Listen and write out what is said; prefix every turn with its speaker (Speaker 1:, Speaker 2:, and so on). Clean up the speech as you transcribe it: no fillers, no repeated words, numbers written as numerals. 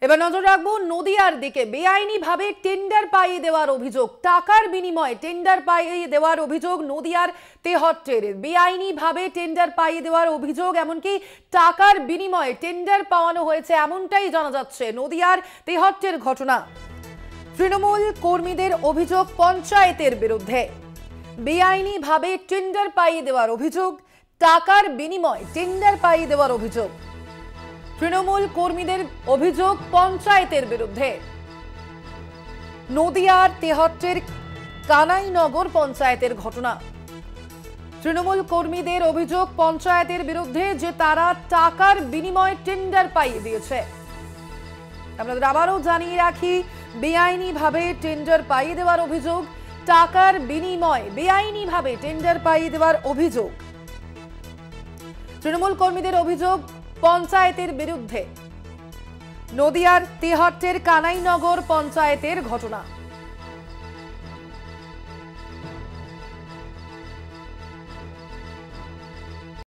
Speaker 1: এবার নজর রাখবো নদিয়ার দিকে। বেআইনিভাবে টেন্ডার পাইয়ে দেওয়ার অভিযোগ, টাকার বিনিময়ে টেন্ডার পাইয়ে দেওয়ার অভিযোগ নদিয়ার তেহট্টের। বেআইনিভাবে টেন্ডার পাইয়ে দেওয়ার অভিযোগ, এমনকি টাকার বিনিময়ে টেন্ডার পাওয়ানো হয়েছে এমনটাই জানা যাচ্ছে। নদিয়ার তেহট্টের ঘটনা। তৃণমূল কর্মীদের অভিযোগ পঞ্চায়েতের বিরুদ্ধে। বেআইনিভাবে টেন্ডার পাইয়ে দেওয়ার অভিযোগ, টাকার বিনিময়ে টেন্ডার পাইয়ে দেওয়ার অভিযোগ। তৃণমূল কর্মীদের অভিযোগ পঞ্চায়েতের বিরুদ্ধে। নদিয়ার তেহট্টের কানাইনগর পঞ্চায়েতের ঘটনা। তৃণমূল কর্মীদের অভিযোগ পঞ্চায়েতের বিরুদ্ধে যে তারা টাকার বিনিময়ে টেন্ডার পাইয়ে দিয়েছে। আপনাদের আবারও জানিয়ে রাখি, বেআইনিভাবে টেন্ডার পাইয়ে দেওয়ার অভিযোগ, টাকার বিনিময়ে বেআইনিভাবে টেন্ডার পাইয়ে দেওয়ার অভিযোগ। তৃণমূল কর্মীদের অভিযোগ পঞ্চায়েতের বিরুদ্ধে। নদিয়ার তেহট্টের কানাইনগর পঞ্চায়েতের ঘটনা।